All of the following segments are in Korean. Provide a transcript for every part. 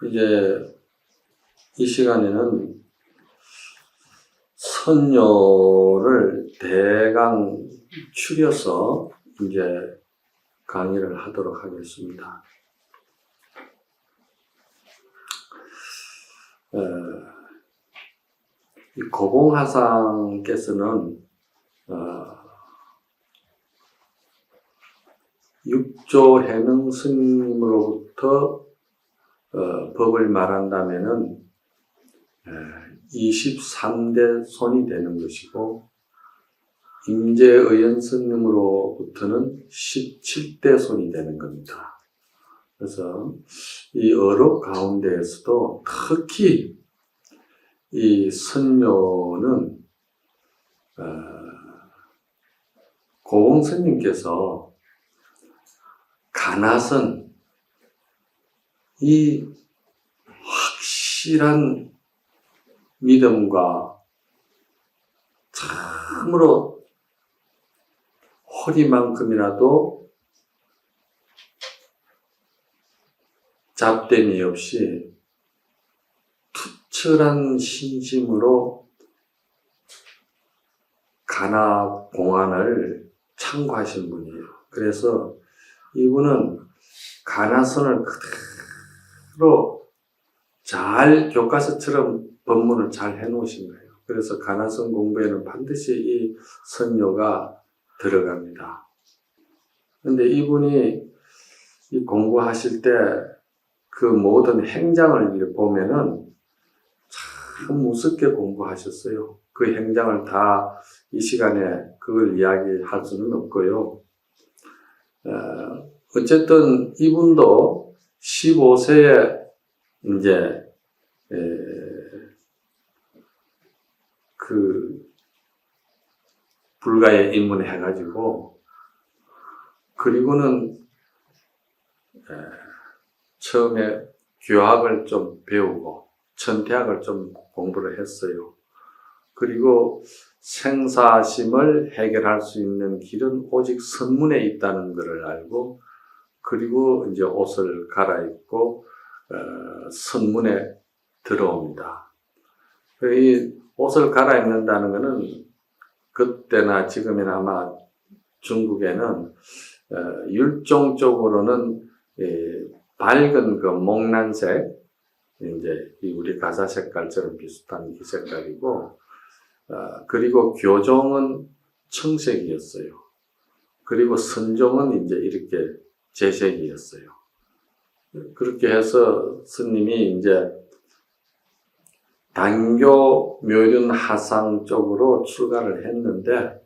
이제 이 시간에는 선요를 대강 추려서 이제 강의를 하도록 하겠습니다. 이 고봉하상께서는 육조 해능 스님으로부터 법을 말한다면은 23대 손이 되는 것이고, 임재의연 스님으로부터는 17대 손이 되는 겁니다. 그래서 이 어록 가운데에서도 특히 이 선요는 고봉 스님께서 가나선, 이 확실한 믿음과 참으로 허리만큼이라도 잡됨이 없이 투철한 신심으로 가나 공안을 참고하신 분이에요. 그래서 이분은 가나선을 그대로 잘 교과서처럼 법문을 잘 해놓으신 거예요. 그래서 가나선 공부에는 반드시 이 선요가 들어갑니다. 근데 이분이 이 공부하실 때 그 모든 행장을 보면은 참 우습게 공부하셨어요. 그 행장을 다 이 시간에 그걸 이야기할 수는 없고요. 어쨌든 이분도 15세에 이제 불가에 입문해가지고, 그리고는 처음에 교학을 좀 배우고 천태학을 좀 공부를 했어요. 그리고 생사심을 해결할 수 있는 길은 오직 선문에 있다는 것을 알고, 그리고 이제 옷을 갈아입고 선문에 들어옵니다. 이 옷을 갈아입는다는 것은 그때나 지금이나 아마 중국에는 율종 쪽으로는 밝은 그 목란색, 이제 우리 가사 색깔처럼 비슷한 이 색깔이고, 그리고 교종은 청색이었어요. 그리고 선종은 이제 이렇게 재색이었어요. 그렇게 해서 스님이 이제 단교 묘륜 하상 쪽으로 출가를 했는데,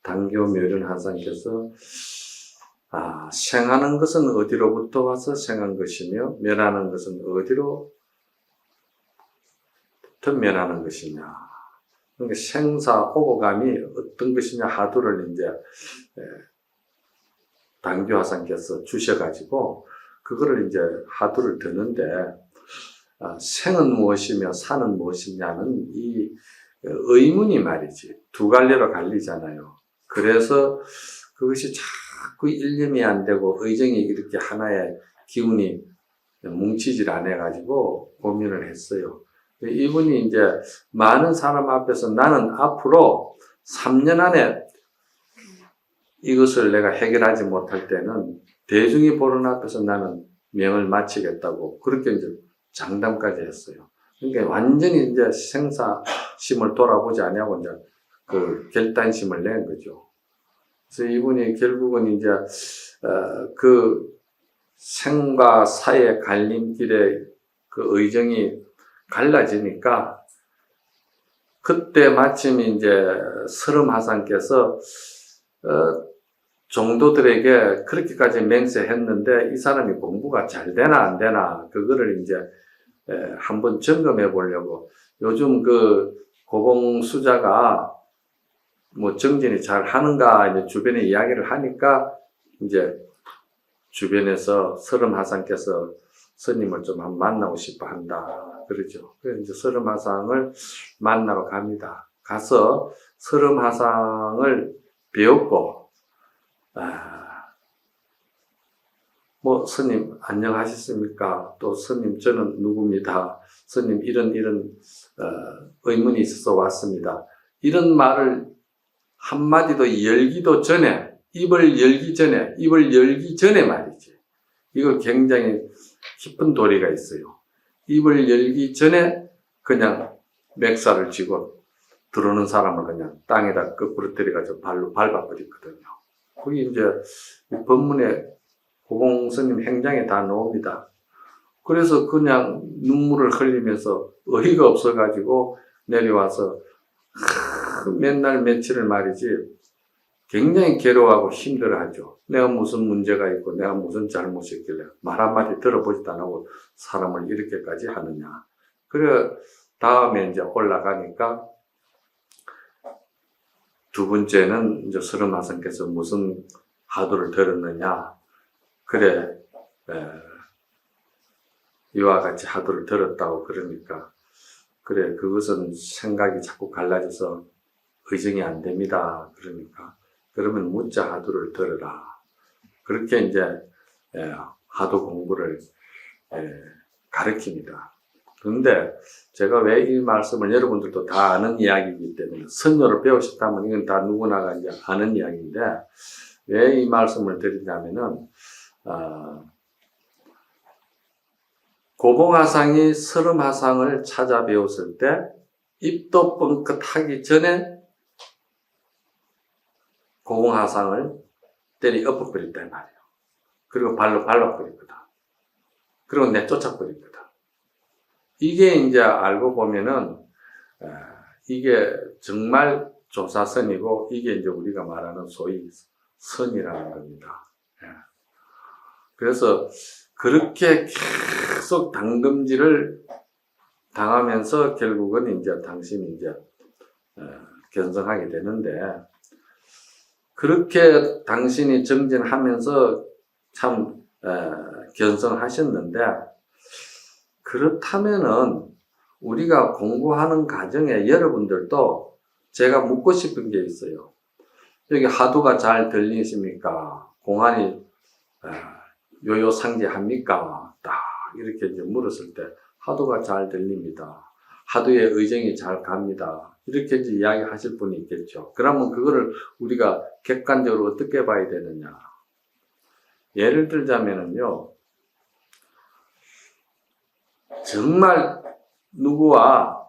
단교 묘륜 하상께서 생하는 것은 어디로부터 와서 생한 것이며 멸하는 것은 어디로부터 멸하는 것이냐. 그러니까 생사 호거감이 어떤 것이냐 하두를 이제 단교 하상께서 주셔가지고 그거를 이제 하두를 드는데, 생은 무엇이며 사는 무엇이냐는 이 의문이 말이지 두 갈래로 갈리잖아요. 그래서 그것이 자꾸 일념이 안 되고 의정이 이렇게 하나의 기운이 뭉치질 않아가지고 고민을 했어요. 이분이 이제 많은 사람 앞에서 나는 앞으로 3년 안에 이것을 내가 해결하지 못할 때는 대중이 보는 앞에서 나는 명을 마치겠다고 그렇게 이제 장담까지 했어요. 그러니까 완전히 이제 생사심을 돌아보지 않냐고 이제 그 결단심을 낸 거죠. 그래서 이분이 결국은 이제 그 생과 사의 갈림길에 그 의정이 갈라지니까, 그때 마침 이제 설음하상께서 종도들에게 그렇게까지 맹세했는데 이 사람이 공부가 잘 되나 안 되나 그거를 이제 한번 점검해 보려고, 요즘 그 고봉수자가 뭐 정진이 잘 하는가 이제 주변에 이야기를 하니까, 이제 주변에서 설음하상께서 스님을 좀 한번 만나고 싶어 한다 그러죠. 그래서 이제 설음하상을 만나러 갑니다. 가서 설음하상을 배웠고, 뭐 스님 안녕하셨습니까? 또 스님 저는 누구입니다. 스님 이런 의문이 있어서 왔습니다. 이런 말을 한마디도 열기도 전에, 입을 열기 전에 말이지. 이걸 굉장히 깊은 도리가 있어요. 입을 열기 전에 그냥 맥살을 쥐고 들어오는 사람을 그냥 땅에다 거꾸로 들여가지고 발로 밟아버리거든요. 그게 이제 법문에 고봉 스님 행장에 다 나옵니다. 그래서 그냥 눈물을 흘리면서 어이가 없어가지고 내려와서 맨날 며칠을 말이지 굉장히 괴로워하고 힘들어하죠. 내가 무슨 문제가 있고 내가 무슨 잘못이 있길래 말 한마디 들어보지도 안 하고 사람을 이렇게까지 하느냐. 그래 다음에 이제 올라가니까 두 번째는 이제 스르마선께서 무슨 화두를 들었느냐. 그래 이와 같이 화두를 들었다고 그러니까 그래 그것은 생각이 자꾸 갈라져서 의정이 안 됩니다. 그러니까 그러면 무자 화두를 들어라. 그렇게 이제 화두 공부를 가르칩니다. 그런데 제가 왜 이 말씀을 여러분들도 다 아는 이야기이기 때문에 선녀를 배우셨다면 이건 다 누구나가 이제 아는 이야기인데 왜 이 말씀을 드리냐면은 고봉화상이 서름화상을 찾아 배웠을 때 입도 뻥끗하기 전에 고봉화상을 때려 엎어버렸단 말이에요. 그리고 발로 밟아버렸거든. 그리고 내쫓아버렸거든. 이게 이제 알고 보면은 이게 정말 조사선이고 이게 이제 우리가 말하는 소위 선이라는 겁니다. 그래서 그렇게 계속 당금질을 당하면서 결국은 이제 당신이 이제 견성하게 되는데 그렇게 당신이 정진하면서 참 견성하셨는데 그렇다면은 우리가 공부하는 과정에 여러분들도 제가 묻고 싶은 게 있어요. 여기 화두가 잘 들리십니까? 공안이 요요상제합니까? 딱 이렇게 이제 물었을 때 화두가 잘 들립니다. 화두의 의정이 잘 갑니다. 이렇게 이제 이야기하실 분이 있겠죠. 그러면 그거를 우리가 객관적으로 어떻게 봐야 되느냐? 예를 들자면은요, 정말 누구와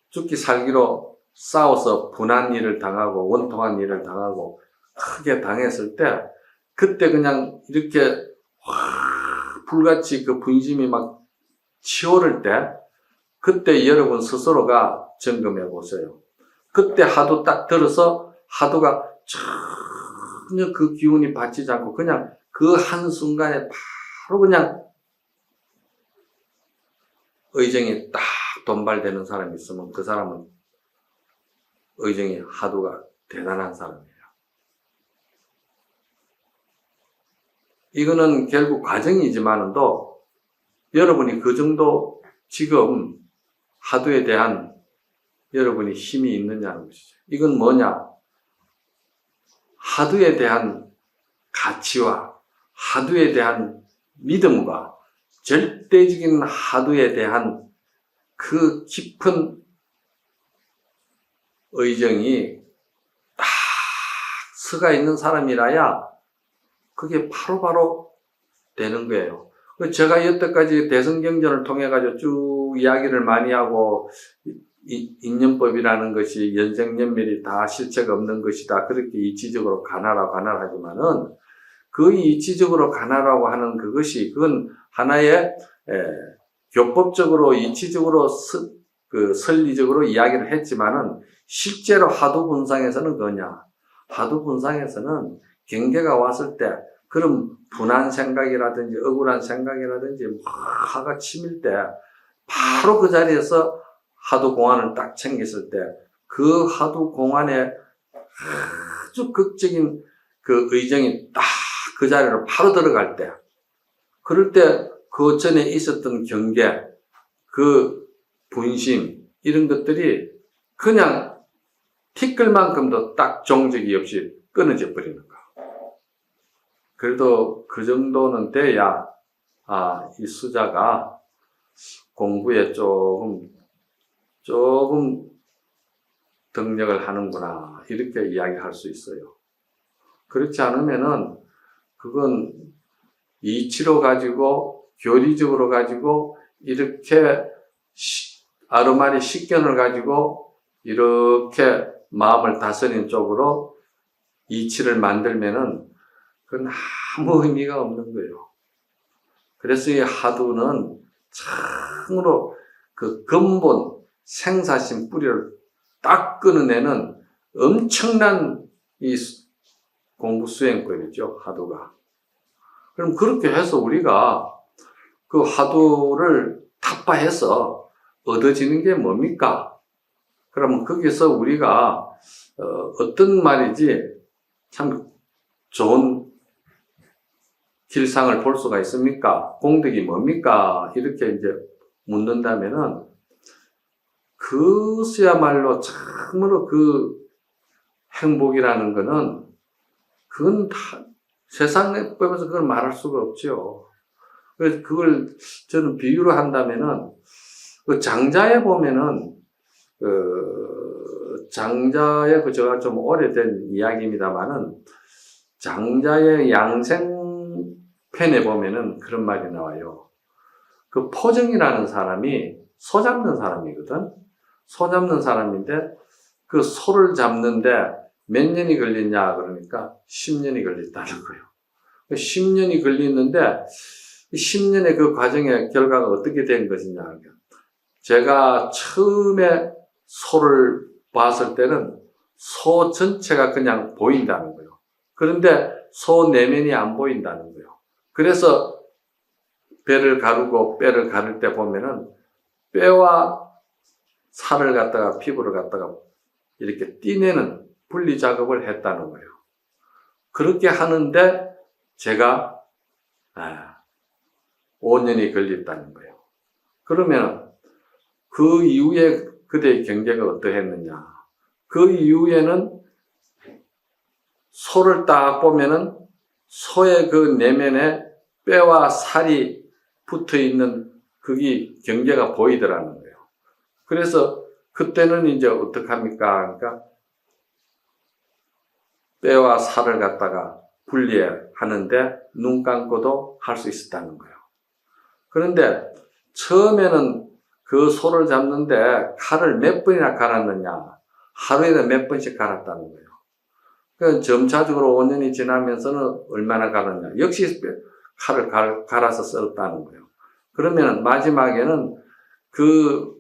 죽기 살기로 싸워서 분한 일을 당하고 원통한 일을 당하고 크게 당했을 때 그때 그냥 이렇게 불같이 그 분심이 막 치오를 때 그때 여러분 스스로가 점검해 보세요. 그때 하도 딱 들어서 하도가 전혀 그 기운이 받치지 않고 그냥 그 한순간에 바로 그냥 의정이 딱 돈발되는 사람이 있으면 그 사람은 의정이 하도가 대단한 사람이에요. 이거는 결국 과정이지만도 여러분이 그 정도 지금 하도에 대한 여러분이 힘이 있느냐는 것이죠. 이건 뭐냐? 하도에 대한 가치와 하도에 대한 믿음과 절대적인 하도에 대한 그 깊은 의정이 딱 서가 있는 사람이라야 그게 바로바로 되는 거예요. 제가 여태까지 대성경전을 통해가지고 쭉 이야기를 많이 하고, 인연법이라는 것이 연생연멸이 다 실체가 없는 것이다. 그렇게 이치적으로 가나라하지만은, 그 이치적으로 가나라고 하는 그것이, 그건 하나의, 교법적으로, 이치적으로, 설리적으로 이야기를 했지만은, 실제로 하도분상에서는 뭐냐? 하도분상에서는 경계가 왔을 때, 그런 분한 생각이라든지 억울한 생각이라든지 화가 치밀 때 바로 그 자리에서 하도 공안을 딱 챙겼을 때 그 하도 공안에 아주 극적인 그 의정이 딱 그 자리로 바로 들어갈 때 그럴 때 그 전에 있었던 경계 그 분심 이런 것들이 그냥 티끌만큼도 딱 종적이 없이 끊어져 버리는 거야. 그래도 그 정도는 돼야 이 수자가 공부에 조금 덕력을 하는구나 이렇게 이야기할 수 있어요. 그렇지 않으면은 그건 이치로 가지고 교리적으로 가지고 이렇게 아르마리 식견을 가지고 이렇게 마음을 다스리는 쪽으로 이치를 만들면은 그건 아무 의미가 없는 거예요. 그래서 이 하두는 참으로 그 근본 생사심 뿌리를 딱 끊어내는 엄청난 이 공부 수행법이죠, 하두가. 그럼 그렇게 해서 우리가 그 하두를 타파해서 얻어지는 게 뭡니까? 그러면 거기서 우리가 어떤 말이지 참 좋은 길상을 볼 수가 있습니까? 공덕이 뭡니까? 이렇게 이제 묻는다면은 그것이야말로 참으로 그 행복이라는 거는 그건 다 세상에 보면서 그걸 말할 수가 없죠. 그래서 그걸 저는 비유로 한다면은 그 장자에 보면은 장자의 그 제가 좀 오래된 이야기입니다만은 장자의 양생편에 보면은 그런 말이 나와요. 그 포정이라는 사람이 소 잡는 사람이거든. 소 잡는 사람인데 그 소를 잡는데 몇 년이 걸렸냐 그러니까 10년이 걸렸다는 거예요. 10년이 걸렸는데 10년의 그 과정의 결과가 어떻게 된 것이냐. 제가 처음에 소를 봤을 때는 소 전체가 그냥 보인다는 거예요. 그런데 소 내면이 안 보인다는 거예요. 그래서 배를 가르고 뼈를 가를 때 보면은 뼈와 살을 갖다가 피부를 갖다가 이렇게 띠내는 분리 작업을 했다는 거예요. 그렇게 하는데 제가 5년이 걸렸다는 거예요. 그러면 그 이후에 그대의 경제가 어떠했느냐. 그 이후에는 소를 딱 보면은 소의 그 내면에 뼈와 살이 붙어 있는 그게 경계가 보이더라는 거예요. 그래서 그때는 이제 어떡합니까? 그러니까 뼈와 살을 갖다가 분리하는데 눈 감고도 할 수 있었다는 거예요. 그런데 처음에는 그 소를 잡는데 칼을 몇 번이나 갈았느냐? 하루에도 몇 번씩 갈았다는 거예요. 그 점차적으로 5년이 지나면서는 얼마나 갈았냐? 역시 칼을 갈아서 썰었다는 거예요. 그러면 마지막에는 그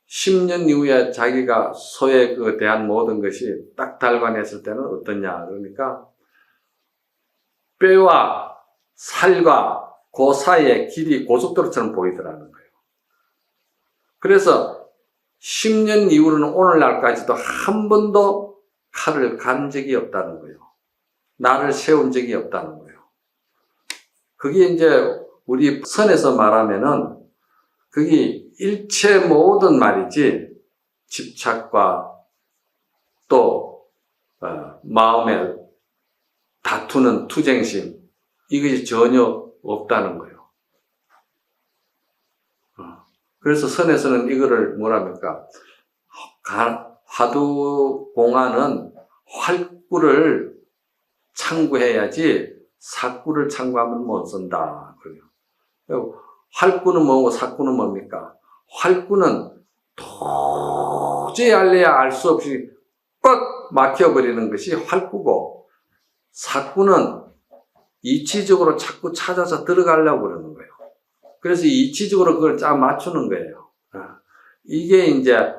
10년 이후에 자기가 소에 그 대한 모든 것이 딱 달관했을 때는 어떠냐? 그러니까 뼈와 살과 그 사이의 길이 고속도로처럼 보이더라는 거예요. 그래서 10년 이후로는 오늘날까지도 한 번도 칼을 간 적이 없다는 거예요. 나를 세운 적이 없다는 거예요. 그게 이제 우리 선에서 말하면은 그게 일체 모든 말이지 집착과 또 마음에 다투는 투쟁심 이것이 전혀 없다는 거예요. 그래서 선에서는 이거를 뭐랍니까? 화두공안은 활구를 창구해야지 사구를 창구하면 못 쓴다. 그래요. 활구는 뭐고 사구는 뭡니까? 활구는 도저히 알래야 알 수 없이 꽉 막혀버리는 것이 활구고, 사구는 이치적으로 자꾸 찾아서 들어가려고 그러는 거예요. 그래서 이치적으로 그걸 쫙 맞추는 거예요. 이게 이제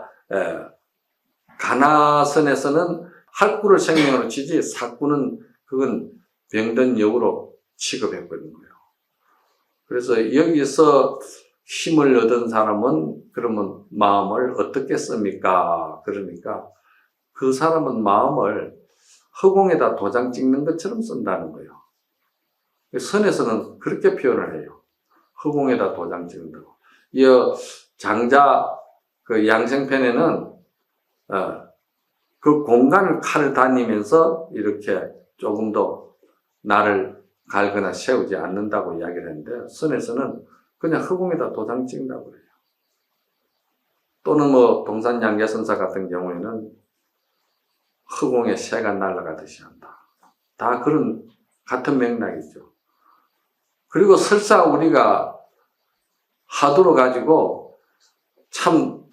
가나선에서는 활구를 생명으로 치지 사구는 그건 병든 역으로 취급해버린 거예요. 그래서 여기서 힘을 얻은 사람은 그러면 마음을 어떻게 씁니까? 그러니까 그 사람은 마음을 허공에다 도장 찍는 것처럼 쓴다는 거예요. 선에서는 그렇게 표현을 해요. 허공에다 도장 찍는다고. 이 장자 그 양생편에는 그 공간을 칼을 다니면서 이렇게 조금 더 나를 갈거나 세우지 않는다고 이야기를 했는데, 선에서는 그냥 허공에다 도장 찍는다고 그래요. 또는 뭐 동산양계선사 같은 경우에는 허공에 새가 날아가듯이 한다. 다 그런 같은 맥락이죠. 그리고 설사 우리가 화두로 가지고 참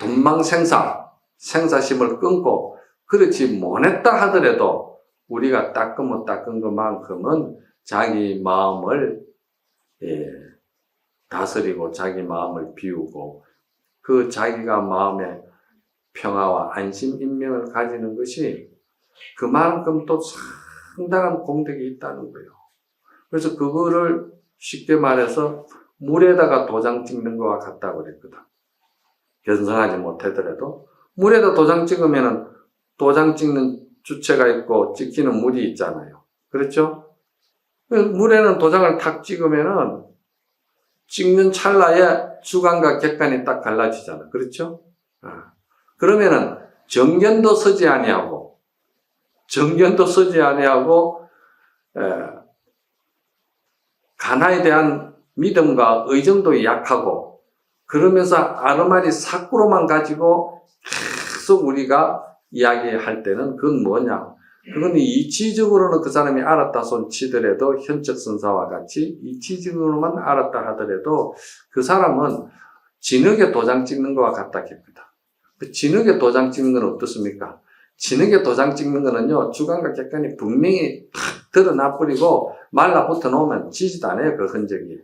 생사심을 끊고 그렇지 못했다 하더라도 우리가 닦으면 닦은 것만큼은 자기 마음을 다스리고 자기 마음을 비우고 그 자기가 마음에 평화와 안심, 인명을 가지는 것이 그만큼 또 상당한 공덕이 있다는 거예요. 그래서 그거를 쉽게 말해서 물에다가 도장 찍는 거와 같다고 그랬거든. 견성하지 못하더라도 물에다 도장 찍으면은 도장 찍는 주체가 있고 찍히는 물이 있잖아요. 그렇죠? 물에는 도장을 탁 찍으면은 찍는 찰나에 주관과 객관이 딱 갈라지잖아. 그렇죠? 그러면은 정견도 서지 아니하고 가나에 대한 믿음과 의정도 약하고 그러면서 아르마리 사꾸로만 가지고 계속 우리가 이야기할 때는 그건 뭐냐? 그건 이치적으로는 그 사람이 알았다 손 치더라도 현적선사와 같이 이치적으로만 알았다 하더라도 그 사람은 진흙에 도장 찍는 것과 같다 했거든. 그 진흙에 도장 찍는 건 어떻습니까? 진흙에 도장 찍는 거는요, 주관과 객관이 분명히 탁 드러나 버리고 말라붙어 놓으면 지지도 않아요, 그 흔적이.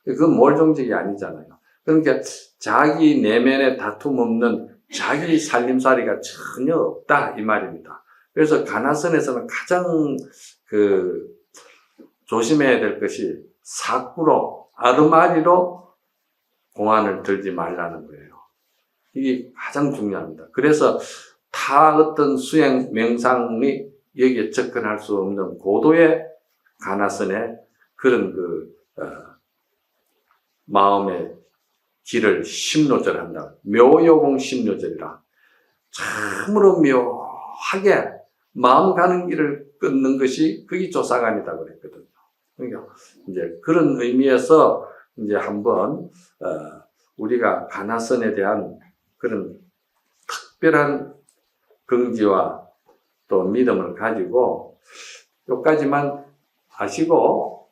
그건 몰종적이 아니잖아요. 그러니까 자기 내면에 다툼 없는 자기 살림살이가 전혀 없다, 이 말입니다. 그래서 가나선에서는 가장 조심해야 될 것이 사꾸로, 아르마리로 공안을 들지 말라는 거예요. 이게 가장 중요합니다. 그래서 타 어떤 수행 명상이 여기에 접근할 수 없는 고도의 가나선의 그런 마음의 길을 심노절한다. 묘요공 심노절이라. 참으로 묘하게 마음 가는 길을 끊는 것이 그게 조사관이다 그랬거든요. 그러니까 이제 그런 의미에서 이제 한번 우리가 가나선에 대한 그런 특별한 긍지와 또 믿음을 가지고 여기까지만 아시고